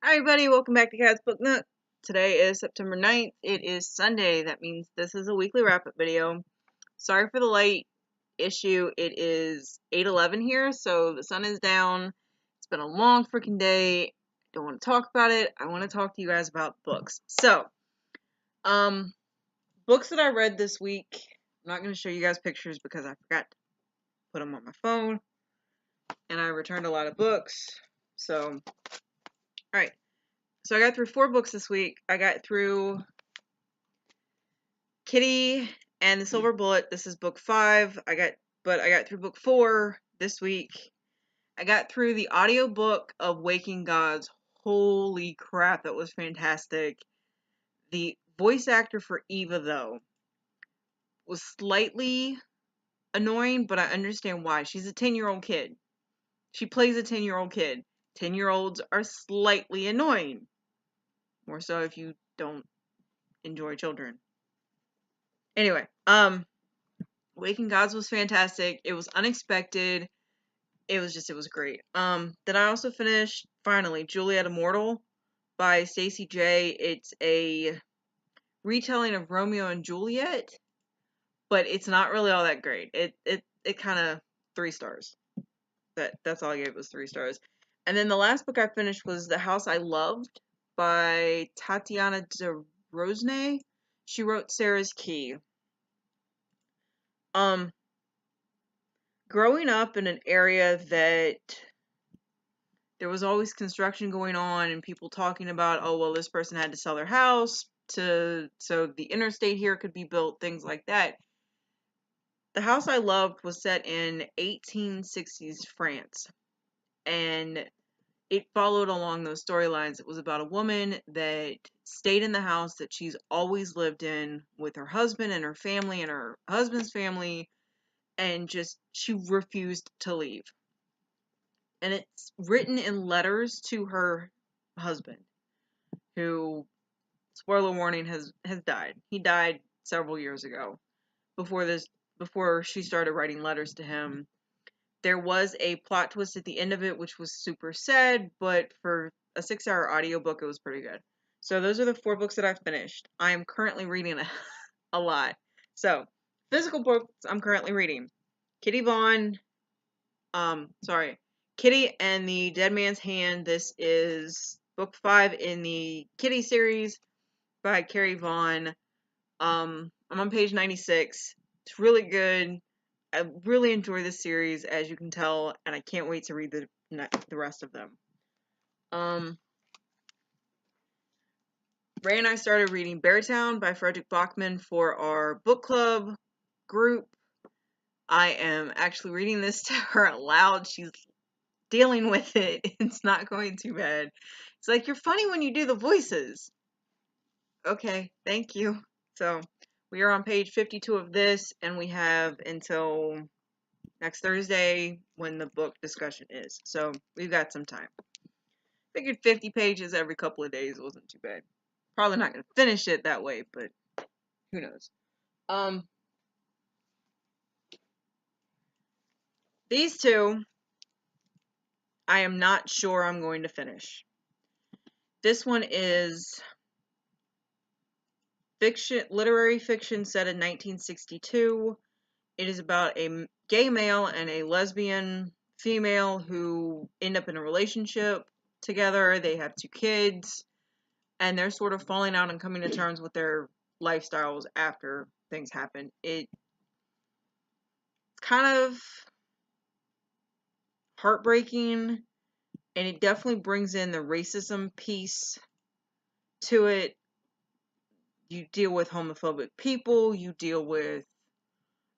Hi everybody, welcome back to Cat's Book Nook. Today is September 9th. It is Sunday. That means this is a weekly wrap-up video. Sorry for the late issue. It is 8:11 here, so the sun is down. It's been a long freaking day. Don't want to talk about it. I want to talk to you guys about books. So, books that I read this week. I'm not going to show you guys pictures because I forgot to put them on my phone. And I returned a lot of books. So, alright. So I got through 4 books this week. I got through Kitty and the Silver Bullet. This is book 5. I got through book 4 this week. I got through the audiobook of Waking Gods. Holy crap, that was fantastic. The voice actor for Eva, though, was slightly annoying, but I understand why. She's a 10-year-old kid. She plays a 10-year-old kid. 10-year-olds are slightly annoying. More so if you don't enjoy children. Anyway, Waking Gods was fantastic. It was unexpected. It was great. Then I also finished, finally, Juliet Immortal by Stacey Jay. It's a retelling of Romeo and Juliet, but it's not really all that great. It kind of 3 stars. That's all I gave, was 3 stars. And then the last book I finished was The House I Loved by Tatiana de Rosnay. She wrote Sarah's Key. Growing up in an area that there was always construction going on and people talking about, oh, well, this person had to sell their house so the interstate here could be built, things like that. The House I Loved was set in 1860s France, and it followed along those storylines. It was about a woman that stayed in the house that she's always lived in with her husband and her family and her husband's family, and just she refused to leave. And it's written in letters to her husband, who, spoiler warning, has died. He died several years ago. Before she started writing letters to him. There was a plot twist at the end of it, which was super sad, but for a 6-hour audiobook, it was pretty good. So those are the 4 books that I finished. I am currently reading a lot. So, physical books I'm currently reading. Kitty and the Dead Man's Hand. This is book 5 in the Kitty series by Carrie, Vaughn. I'm on page 96. It's really good. I really enjoy this series, as you can tell, and I can't wait to read the rest of them. Ray and I started reading Beartown by Fredrick Backman for our book club group. I am actually reading this to her out loud. She's dealing with it. It's not going too bad. It's like, you're funny when you do the voices. Okay, thank you. So, we are on page 52 of this, and we have until next Thursday when the book discussion is. So, we've got some time. Figured 50 pages every couple of days wasn't too bad. Probably not going to finish it that way, but who knows. These 2, I am not sure I'm going to finish. This one is literary fiction set in 1962. It is about a gay male and a lesbian female who end up in a relationship together. They have 2 kids, and they're sort of falling out and coming to terms with their lifestyles after things happen. It's kind of heartbreaking, and it definitely brings in the racism piece to it. You deal with homophobic people, you deal with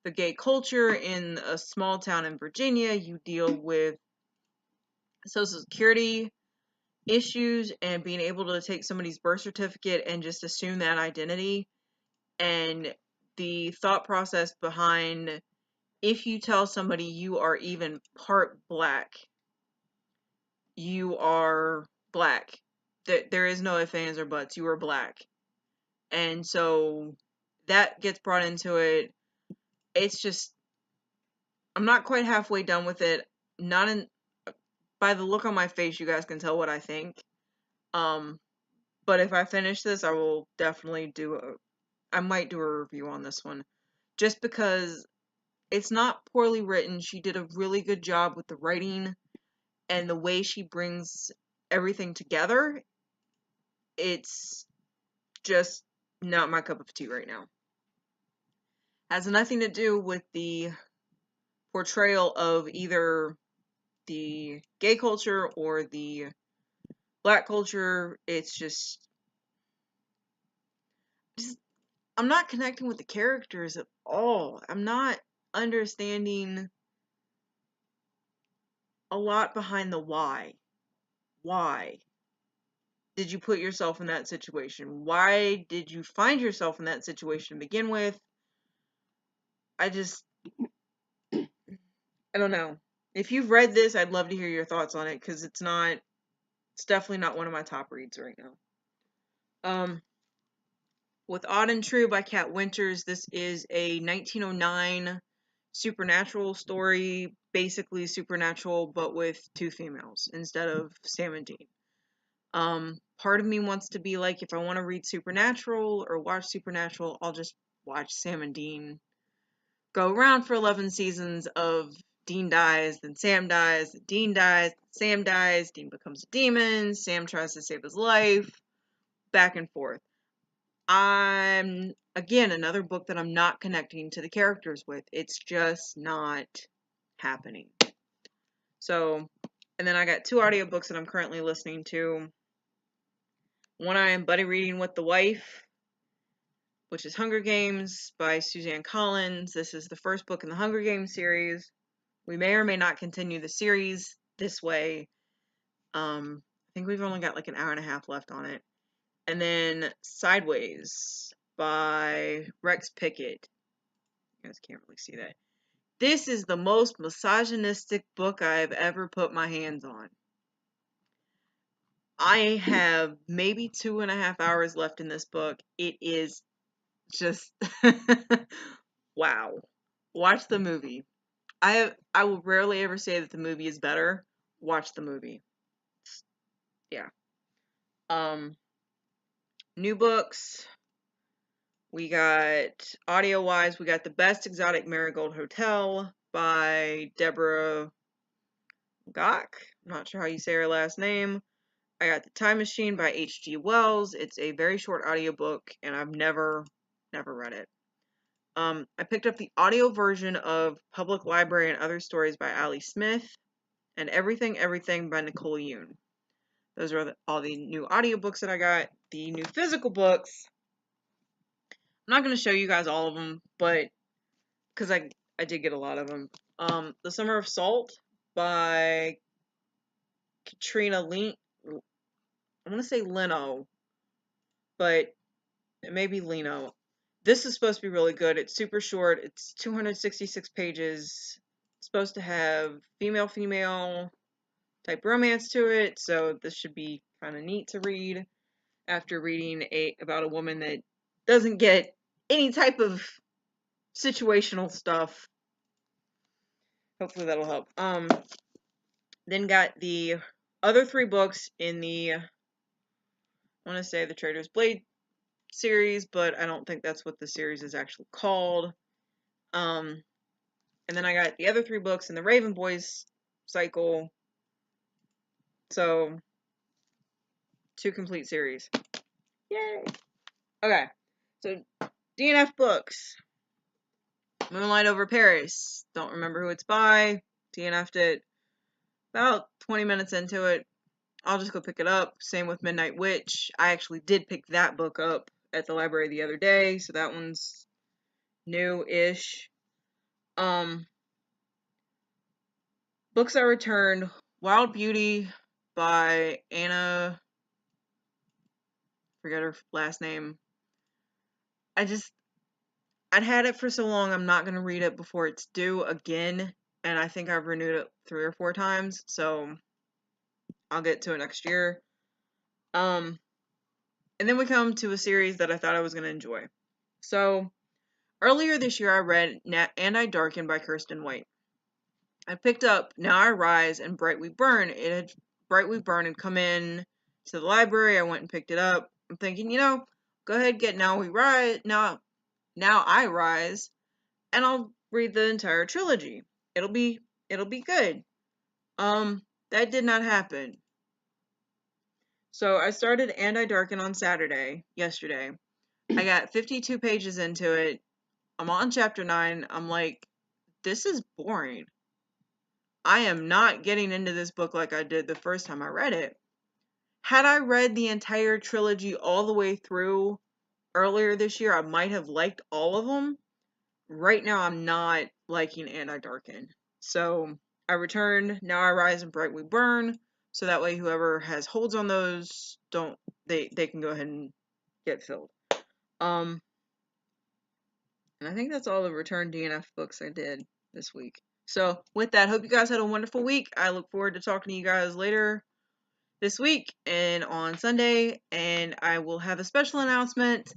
the gay culture in a small town in Virginia, you deal with Social Security issues and being able to take somebody's birth certificate and just assume that identity, and the thought process behind, if you tell somebody you are even part black, you are black. There is no ifs, ands, or buts. You are black. And so that gets brought into it. It's just, I'm not quite halfway done with it. By the look on my face, you guys can tell what I think. But if I finish this, I will definitely I might do a review on this one. Just because it's not poorly written. She did a really good job with the writing and the way she brings everything together. It's just not my cup of tea right now. Has nothing to do with the portrayal of either the gay culture or the black culture. It's just I'm not connecting with the characters at all. I'm not understanding a lot behind the why. Why did you put yourself in that situation? Why did you find yourself in that situation to begin with? I don't know. If you've read this, I'd love to hear your thoughts on it, because it's definitely not one of my top reads right now. With Odd and True by Kat Winters, this is a 1909 supernatural story, basically supernatural, but with two females instead of Sam and Dean. Part of me wants to be like, if I want to read Supernatural or watch Supernatural, I'll just watch Sam and Dean go around for 11 seasons of Dean dies, then Sam dies, then Dean dies, Sam dies, Dean becomes a demon, Sam tries to save his life, back and forth. Again, another book that I'm not connecting to the characters with. It's just not happening. So, and then I got 2 audiobooks that I'm currently listening to. One I am buddy reading with the wife, which is Hunger Games by Suzanne Collins. This is the first book in the Hunger Games series. We may or may not continue the series this way. I think we've only got like an hour and a half left on it. And then Sideways by Rex Pickett. You guys can't really see that. This is the most misogynistic book I've ever put my hands on. I have maybe 2.5 hours left in this book. It is just wow. Watch the movie. I will rarely ever say that the movie is better. Watch the movie. Yeah. New books. We got audio wise, we got The Best Exotic Marigold Hotel by Deborah Moggach. I'm not sure how you say her last name. I got The Time Machine by H.G. Wells. It's a very short audiobook, and I've never read it. I picked up the audio version of Public Library and Other Stories by Ali Smith, and Everything by Nicola Yoon. Those are all the new audiobooks that I got. The new physical books, I'm not going to show you guys all of them, but because I did get a lot of them. The Summer of Salt by Katrina Link. I want to say Leno, but it may be Leno. This is supposed to be really good. It's super short. It's 266 pages. It's supposed to have female type romance to it, so this should be kind of neat to read after reading about a woman that doesn't get any type of situational stuff. Hopefully that'll help. Then got the other 3 books in the, I want to say the Trader's Blade series, but I don't think that's what the series is actually called. And then I got the other 3 books in the Raven Boys cycle. So 2 complete series. Yay! Okay, so DNF books. Moonlight Over Paris. Don't remember who it's by. DNF'd it. About 20 minutes into it. I'll just go pick it up. Same with Midnight Witch. I actually did pick that book up at the library the other day, so that one's new-ish. Books I returned. Wild Beauty by Anna, forget her last name. I'd had it for so long, I'm not going to read it before it's due again, and I think I've renewed it 3 or 4 times, so I'll get to it next year. And then we come to a series that I thought I was going to enjoy. So, earlier this year I read And I Darken by Kirsten White. I picked up Now I Rise and Bright We Burn. Bright We Burn had come in to the library. I went and picked it up. I'm thinking, you know, go ahead, get Now We Rise. Now I Rise, and I'll read the entire trilogy. It'll be good. That did not happen. So I started And I Darken on yesterday. I got 52 pages into it. I'm on chapter 9. I'm like, this is boring. I am not getting into this book like I did the first time I read it. Had I read the entire trilogy all the way through earlier this year, I might have liked all of them. Right now, I'm not liking And I Darken. So I returned Now I Rise and Bright We Burn. So that way, whoever has holds on those, they can go ahead and get filled. And I think that's all the return DNF books I did this week. So with that, hope you guys had a wonderful week. I look forward to talking to you guys later this week and on Sunday. And I will have a special announcement,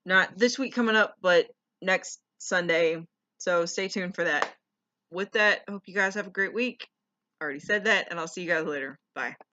not this week coming up, but next Sunday. So stay tuned for that. With that, I hope you guys have a great week. I already said that, and I'll see you guys later. Bye.